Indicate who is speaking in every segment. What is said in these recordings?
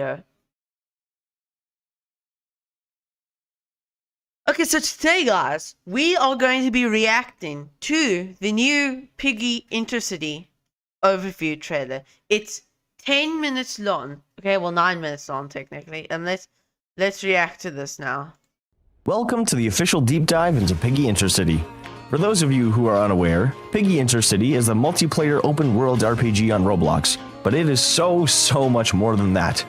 Speaker 1: Yeah. Okay, so today, guys, we are going to be reacting to the new Piggy Intercity overview trailer. It's 10 minutes long. Okay, well, 9 minutes long, technically. And let's react to this now.
Speaker 2: Welcome to the official deep dive into Piggy Intercity. For those of you who are unaware, Piggy Intercity is a multiplayer open-world RPG on Roblox, but it is so much more than that.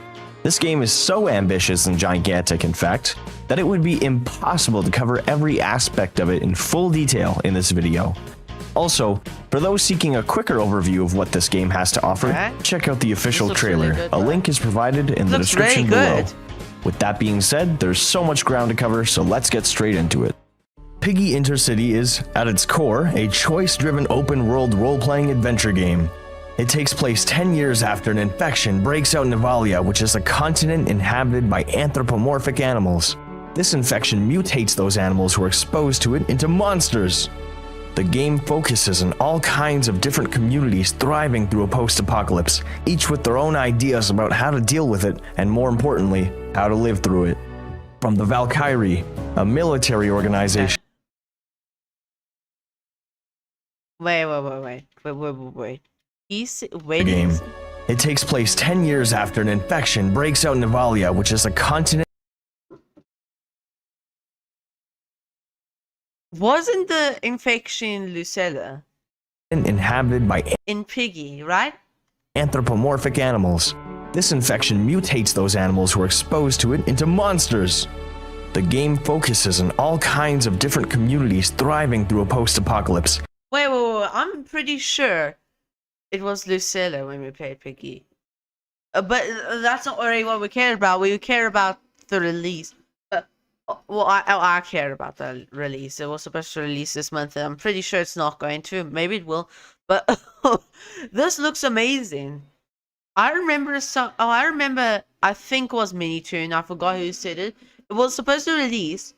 Speaker 2: This game is so ambitious and gigantic, in fact, that it would be impossible to cover every aspect of it in full detail in this video. Also, for those seeking a quicker overview of what this game has to offer, check out the official trailer.
Speaker 1: Really good,
Speaker 2: a link is provided in the description below. With that being said, there's so much ground to cover, so let's get straight into it. Piggy Intercity is, at its core, a choice-driven open-world role-playing adventure game. It takes place 10 years after an infection breaks out in Avalia, which is a continent inhabited by anthropomorphic animals. This infection mutates those animals who are exposed to it into monsters. The game focuses on all kinds of different communities thriving through a post-apocalypse, each with their own ideas about how to deal with it, and more importantly, how to live through it. From the Valkyrie, a military organization.
Speaker 1: Wait.
Speaker 2: Game. It takes place 10 years after an infection breaks out in Avalia, which is a continent.
Speaker 1: Wasn't the infection Lucella?
Speaker 2: Inhabited by
Speaker 1: in Piggy, right?
Speaker 2: Anthropomorphic animals. This infection mutates those animals who are exposed to it into monsters. The game focuses on all kinds of different communities thriving through a post-apocalypse.
Speaker 1: Wait, I'm pretty sure it was Lucella when we played Piggy. But that's not really what we care about. We care about the release. Well, I care about the release. It was supposed to release this month, and I'm pretty sure it's not going to. Maybe it will. But this looks amazing. I remember I think it was Minitoon. I forgot who said it. It was supposed to release,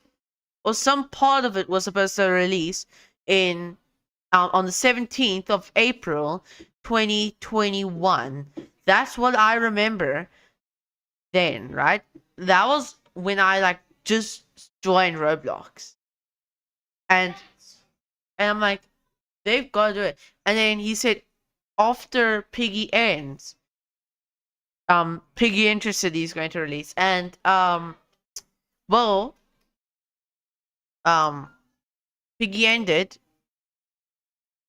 Speaker 1: or some part of it was supposed to release in on the 17th of April 2021. That's what I remember then, right? That was when I just joined Roblox. And I'm like, they've got to do it. And then he said after Piggy ends, Piggy Intercity is going to release. And Piggy ended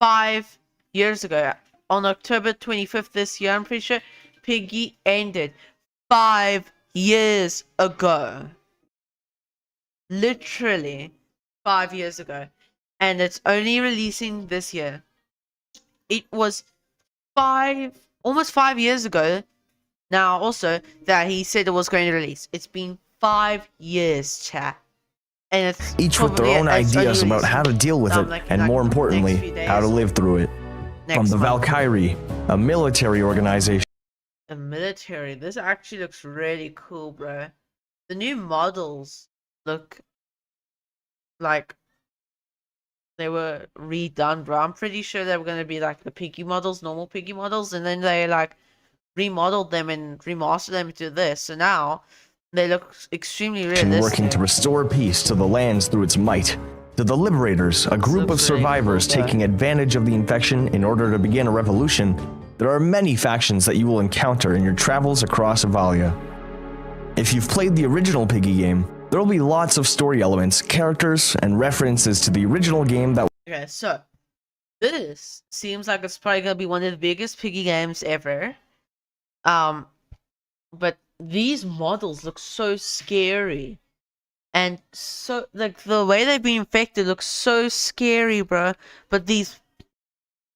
Speaker 1: 5 years ago. On October 25th this year, I'm pretty sure Piggy ended 5 years ago. Literally 5 years ago. And it's only releasing this year. It was almost 5 years ago now also that he said it was going to release. It's been 5 years, chat. And it's
Speaker 2: each with their own ideas about how to deal with it, and more importantly, how to live through it. From the Valkyrie, a military organization.
Speaker 1: A military? This actually looks really cool, bro. The new models look like they were redone, bro. I'm pretty sure they were going to be like the Piggy models, normal Piggy models, and then they remodeled them and remastered them to this. So now they look extremely realistic.
Speaker 2: Working to restore peace to the lands through its might. To the Liberators, a group of survivors taking advantage of the infection in order to begin a revolution, there are many factions that you will encounter in your travels across Avalia. If you've played the original Piggy game, there will be lots of story elements, characters, and references to the original game that...
Speaker 1: Okay, so this seems like it's probably going to be one of the biggest Piggy games ever. But these models look so scary. And so, the way they've been infected looks so scary, bro. But the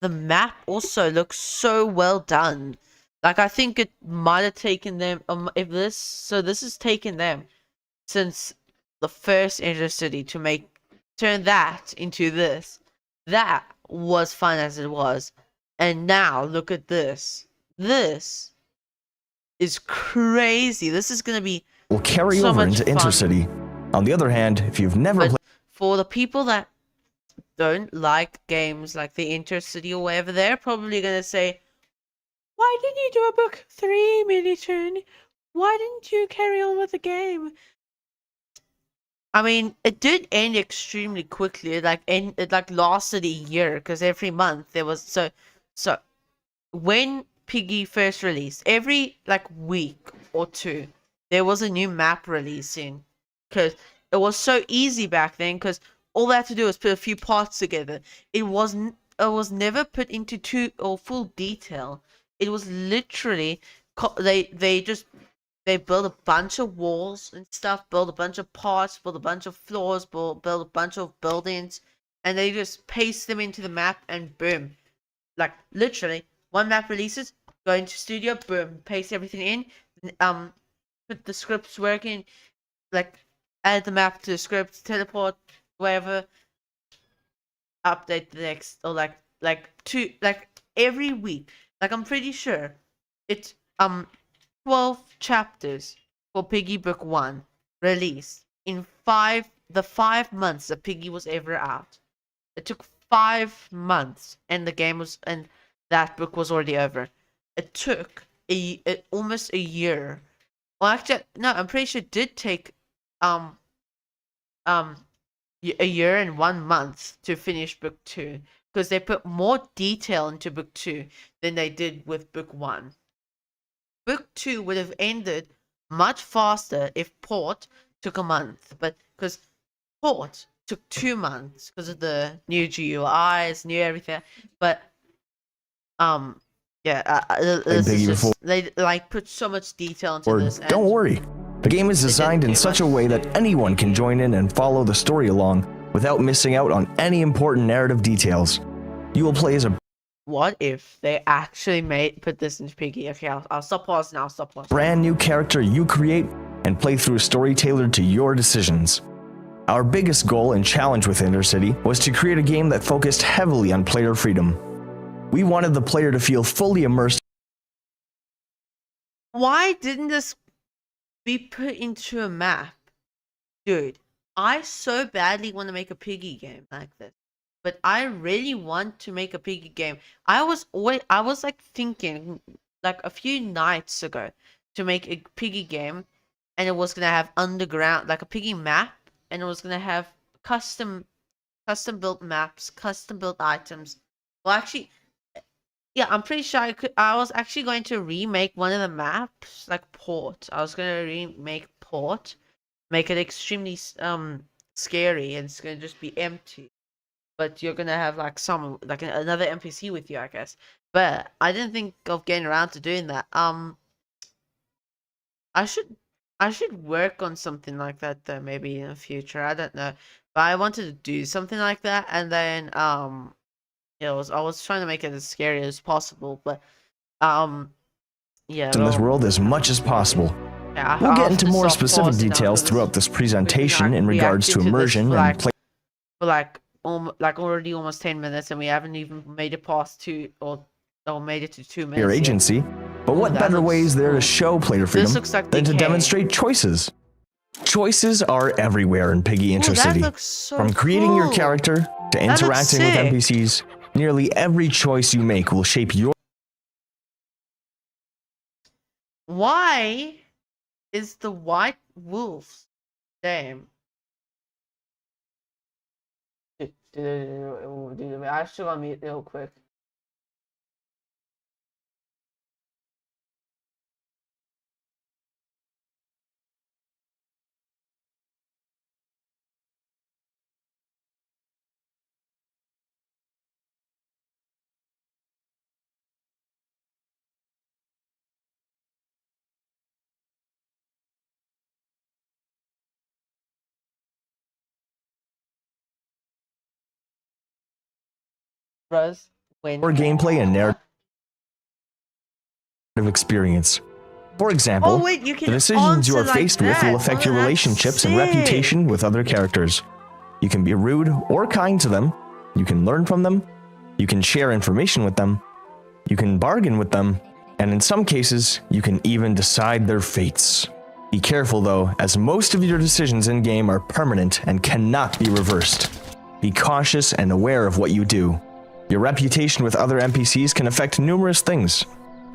Speaker 1: map also looks so well done. I think it might have taken them, this has taken them since the first Intercity to turn that into this. That was fun as it was. And now, look at this. This is crazy. This is going to be
Speaker 2: will carry over into Intercity. On the other hand, if you've never played...
Speaker 1: For the people that don't like games like the Intercity or whatever, they're probably going to say, why didn't you do a book 3, Minitoon? Why didn't you carry on with the game? I mean, it did end extremely quickly. It like lasted a year because every month there was so when Piggy first released, every like week or two, there was a new map releasing because it was so easy back then because all they had to do was put a few parts together. It was never put into too or full detail. It was literally they build a bunch of walls and stuff, build a bunch of parts, build a bunch of floors, build a bunch of buildings, and they just paste them into the map and boom. Like literally, one map releases, go into studio, boom, paste everything in, put the scripts working, like add the map to the script, teleport, whatever, update the next, or like every week. Like I'm pretty sure it's 12 chapters for Piggy Book 1 released in the 5 months that Piggy was ever out. It took 5 months and that book was already over. It took almost a year. Well, actually, no, I'm pretty sure it did take um a year and 1 month to finish book 2 because they put more detail into book 2 than they did with book 1. Book 2 would have ended much faster if Port took a month, but because Port took 2 months because of the new GUIs, new everything. But this is just, they like put so much detail into this.
Speaker 2: Don't worry, the game is designed in such a way that anyone can join in and follow the story along without missing out on any important narrative details. You will play as a
Speaker 1: What if they actually put this into Piggy? Okay, I'll stop pausing now. I'll stop pausing.
Speaker 2: Brand new character you create and play through a story tailored to your decisions. Our biggest goal and challenge with Intercity was to create a game that focused heavily on player freedom. We wanted the player to feel fully immersed.
Speaker 1: Why didn't this be put into a map? Dude, I so badly want to make a Piggy game like this. But I really want to make a Piggy game. I was like thinking like a few nights ago to make a Piggy game, and it was gonna have underground, like a Piggy map, and it was gonna have custom built maps, custom built items. Well, actually, yeah, I'm pretty sure I was actually going to remake one of the maps, like Port. I was gonna remake Port, make it extremely scary, and it's gonna just be empty. But you're gonna have like another NPC with you, I guess. But I didn't think of getting around to doing that. I should work on something like that though, maybe in the future. I don't know, but I wanted to do something like that, and then I was trying to make it as scary as possible, but yeah.
Speaker 2: In this world as much as possible. Yeah, we'll get into more specific details throughout this presentation in regards to immersion and play.
Speaker 1: Already almost 10 minutes, and we haven't even made it past 2 or made it to 2 minutes.
Speaker 2: Your agency, but what better way is there to show player freedom than to demonstrate choices? Choices are everywhere in Piggy Intercity. From creating your character to interacting with NPCs, nearly every choice you make will shape your.
Speaker 1: Why is the white wolf's name? Dude, I should go mute real quick.
Speaker 2: Or gameplay and narrative experience. For example, the decisions you are faced with will affect your relationships and reputation with other characters. You can be rude or kind to them, you can learn from them, you can share information with them, you can bargain with them, and in some cases, you can even decide their fates. Be careful though, as most of your decisions in-game are permanent and cannot be reversed. Be cautious and aware of what you do. Your reputation with other NPCs can affect numerous things.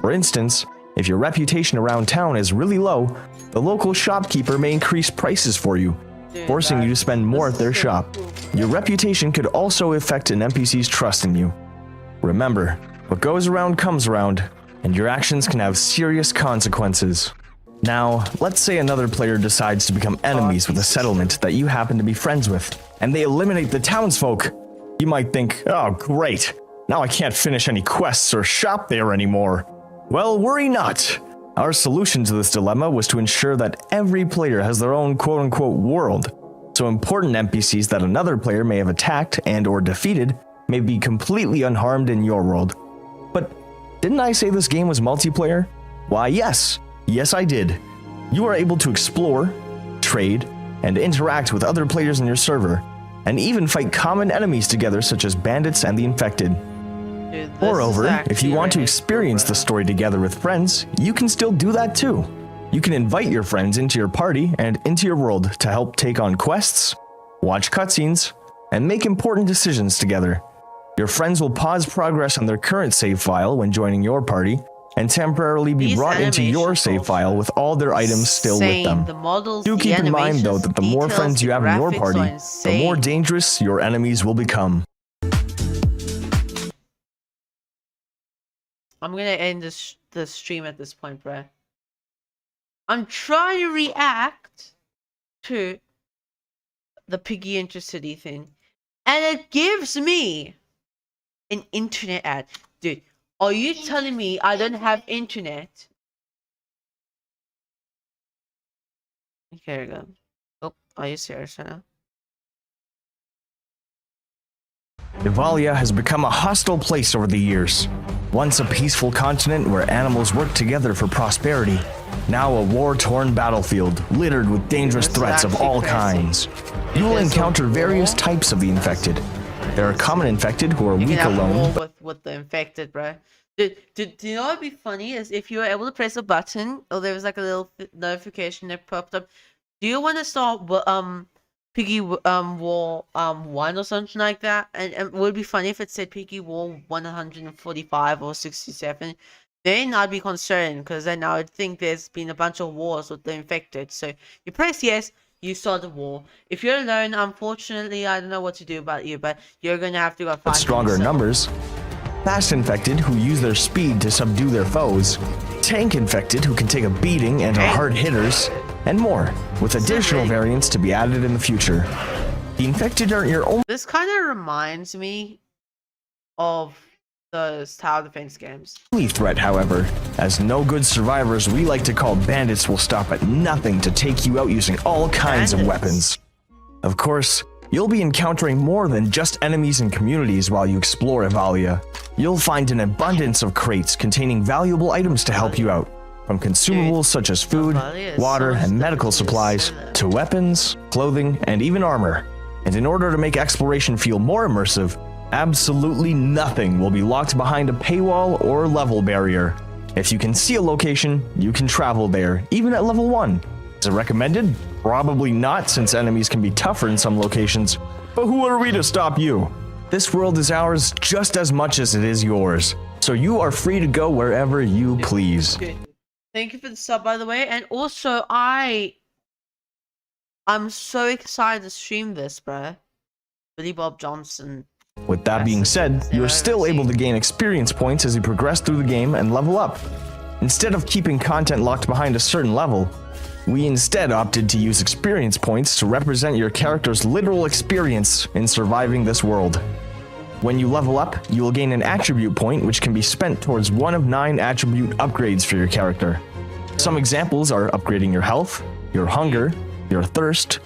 Speaker 2: For instance, If your reputation around town is really low, the local shopkeeper may increase prices for you, forcing you to spend more at their shop. Your reputation could also affect an NPC's trust in you. Remember, what goes around comes around, and your actions can have serious consequences. Now, let's say another player decides to become enemies with a settlement that you happen to be friends with, and they eliminate the townsfolk. You might think, oh great, now I can't finish any quests or shop there anymore. Well, worry not. Our solution to this dilemma was to ensure that every player has their own quote-unquote world, so important NPCs that another player may have attacked and or defeated may be completely unharmed in your world. But didn't I say this game was multiplayer? Why yes, I did. You are able to explore, trade, and interact with other players in your server, and even fight common enemies together such as bandits and the infected.
Speaker 1: Dude,
Speaker 2: Moreover, if you want to experience the story together with friends, you can still do that too. You can invite your friends into your party and into your world to help take on quests, watch cutscenes, and make important decisions together. Your friends will pause progress on their current save file when joining your party, and temporarily be brought into your save file with all their items still with them. Do keep in mind though that the more friends you have in your party, the more dangerous your enemies will become.
Speaker 1: I'm gonna end the stream at this point, bruh. I'm trying to react to the Piggy Intercity thing, and it gives me an internet ad. Dude, are you telling me I don't have internet? Here we go. Oh, are you serious right now?
Speaker 2: Evalia has become a hostile place over the years. Once a peaceful continent where animals work together for prosperity, now a war-torn battlefield littered with dangerous threats of all kinds. You will encounter various types of the infected. There are common infected who are weak alone.
Speaker 1: With the infected, bro. Do you know what'd be funny is if you were able to press a button, or there was like a little notification that popped up. Do you want to start Piggy War 1 or something like that? And it would be funny if it said Piggy War 145 or 67. Then I'd be concerned, because then I would think there's been a bunch of wars with the infected. So you press yes, you start a war. If you're alone, unfortunately, I don't know what to do about you, but you're gonna have to go fight.
Speaker 2: With stronger numbers, fast infected who use their speed to subdue their foes, tank infected who can take a beating and are hard hitters, and more, with additional variants to be added in the future. The infected aren't your only.
Speaker 1: This kind of reminds me of those tower defense games.
Speaker 2: Threat, however, as no good survivors we like to call bandits will stop at nothing to take you out using all kinds of weapons. Of course, you'll be encountering more than just enemies and communities while you explore Evalia. You'll find an abundance of crates containing valuable items to help you out. From consumables such as food, water, and medical supplies, to weapons, clothing, and even armor. And in order to make exploration feel more immersive, absolutely nothing will be locked behind a paywall or level barrier. If you can see a location, you can travel there, even at level 1. Is it recommended? Probably not, since enemies can be tougher in some locations. But who are we to stop you? This world is ours just as much as it is yours, so you are free to go wherever you please.
Speaker 1: Thank you for the sub, by the way, and also I'm so excited to stream this, bro. Billy Bob Johnson.
Speaker 2: With that being said, you are still able to gain experience points as you progress through the game and level up. Instead of keeping content locked behind a certain level, we instead opted to use experience points to represent your character's literal experience in surviving this world. When you level up, you will gain an attribute point which can be spent towards one of 9 attribute upgrades for your character. Some examples are upgrading your health, your hunger, your thirst.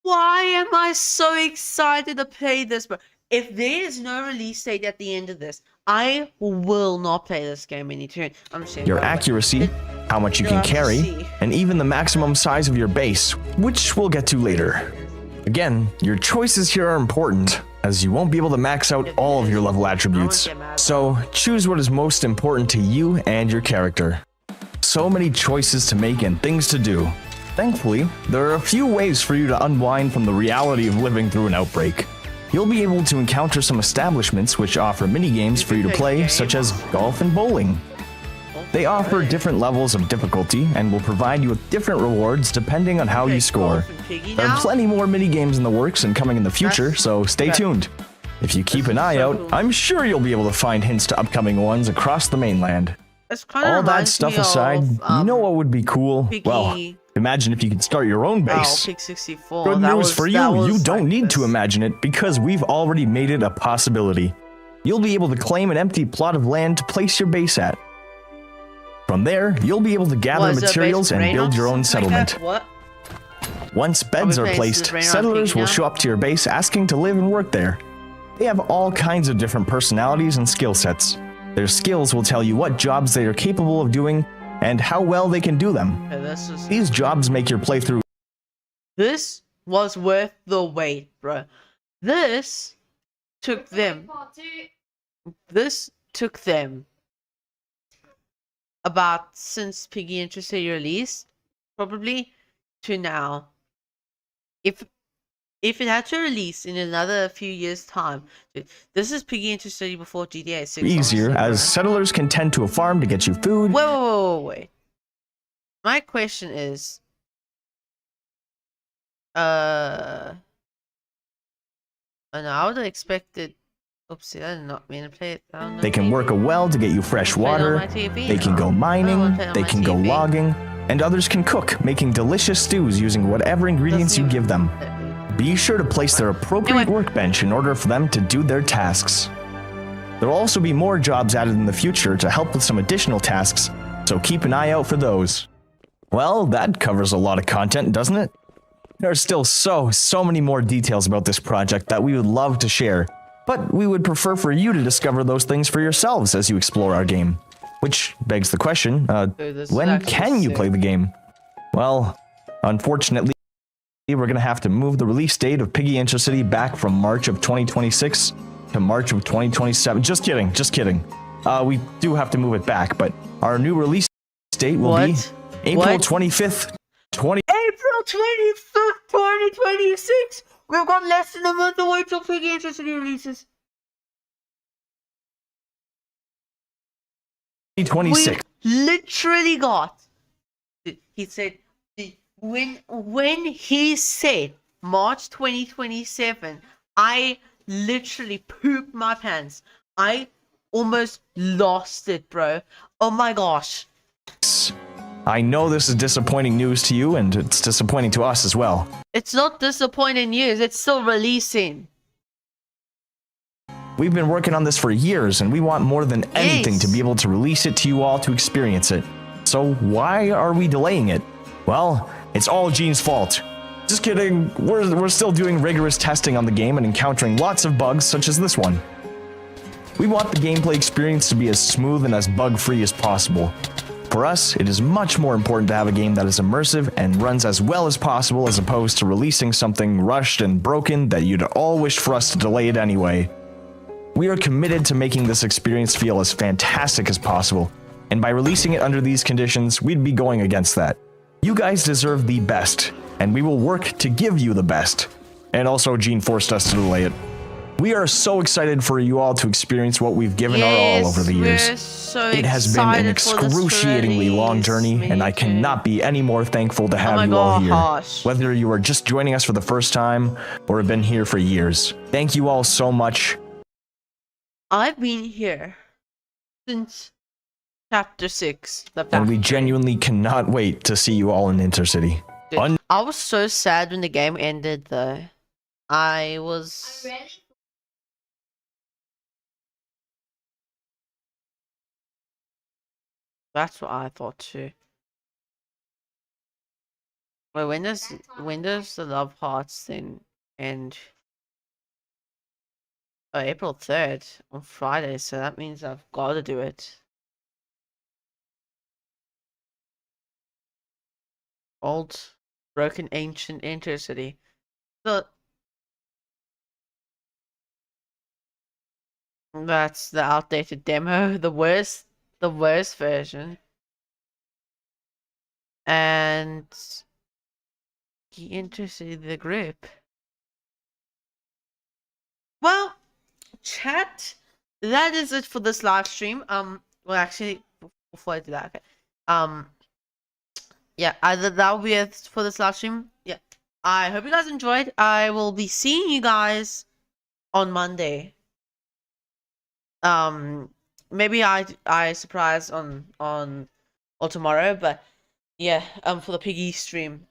Speaker 1: Why am I so excited to play this, bro? If there is no release date at the end of this, I will not play this game any turn. I'm saying
Speaker 2: your accuracy, how much you can carry, and even the maximum size of your base, which we'll get to later. Again, your choices here are important, as you won't be able to max out all of your level attributes. So choose what is most important to you and your character. So many choices to make and things to do. Thankfully, there are a few ways for you to unwind from the reality of living through an outbreak. You'll be able to encounter some establishments which offer mini-games for you to play, such as golf and bowling. They offer different levels of difficulty and will provide you with different rewards depending on how you score. There are plenty more mini-games in the works and coming in the future, so stay tuned. If you keep an eye out, I'm sure you'll be able to find hints to upcoming ones across the mainland. All that stuff aside, you know what would be cool?
Speaker 1: Piggy.
Speaker 2: Well, imagine if you could start your own base.
Speaker 1: Pig 64.
Speaker 2: Good news for you, you don't need to imagine it because we've already made it a possibility. You'll be able to claim an empty plot of land to place your base at. From there, you'll be able to gather materials and build your own settlement.
Speaker 1: What?
Speaker 2: Once beds are placed, settlers will show up to your base asking to live and work there. They have all kinds of different personalities and skill sets. Their skills will tell you what jobs they are capable of doing and how well they can do them. These jobs make your playthrough.
Speaker 1: This was worth the wait, bro. This took them about since Piggy Intercity released, probably to now. If it had to release in another few years' time, this is Piggy Intercity before GTA 6.
Speaker 2: Easier, as settlers can tend to a farm to get you food.
Speaker 1: Wait. My question is, I would have expected. Oopsie, I did not mean to play it.
Speaker 2: They can work a well to get you fresh water. They can go mining. They can go logging. And others can cook, making delicious stews using whatever ingredients you give them. Be sure to place their appropriate workbench in order for them to do their tasks. There will also be more jobs added in the future to help with some additional tasks, so keep an eye out for those. Well, that covers a lot of content, doesn't it? There are still so many more details about this project that we would love to share, but we would prefer for you to discover those things for yourselves as you explore our game. Which begs the question, when can you play the game? Well, unfortunately, we're going to have to move the release date of Piggy Intercity back from March of 2026 to March of 2027. Just kidding. We do have to move it back, but our new release date will be April 25th, April 25th, 2026! We've got less than a month away till Piggy Intercity releases. 2026.
Speaker 1: We literally got. He said when he said March 2027, I literally pooped my pants. I almost lost it, bro. Oh my gosh.
Speaker 2: I know this is disappointing news to you, and it's disappointing to us as well.
Speaker 1: It's not disappointing news. It's still releasing.
Speaker 2: We've been working on this for years, and we want more than anything to be able to release it to you all to experience it. So why are we delaying it? Well, it's all Gene's fault. Just kidding. We're still doing rigorous testing on the game and encountering lots of bugs such as this one. We want the gameplay experience to be as smooth and as bug-free as possible. For us, it is much more important to have a game that is immersive and runs as well as possible as opposed to releasing something rushed and broken that you'd all wish for us to delay it anyway. We are committed to making this experience feel as fantastic as possible, and by releasing it under these conditions, we'd be going against that. You guys deserve the best, and we will work to give you the best. And also, Gene forced us to delay it. We are so excited for you all to experience what we've given our all over the years. It has been an excruciatingly long journey, and I cannot be any more thankful to have you all here. Whether you are just joining us for the first time or have been here for years. Thank you all so much.
Speaker 1: I've been here since Chapter 6.
Speaker 2: And we genuinely cannot wait to see you all in Intercity.
Speaker 1: Dude, I was so sad when the game ended, though. I was... That's what I thought too. Wait, when does the Love Hearts thing end? Oh, April 3rd on Friday, so that means I've got to do it. Old, broken, ancient Intercity. That's the outdated demo, the worst version. And Intercity, the group. Well, chat, that is it for this live stream. Well, actually, before I do that. Okay. Yeah, that will be it for this live stream. Yeah. I hope you guys enjoyed. I will be seeing you guys on Monday. Maybe I surprise on or tomorrow, but yeah, for the Piggy stream.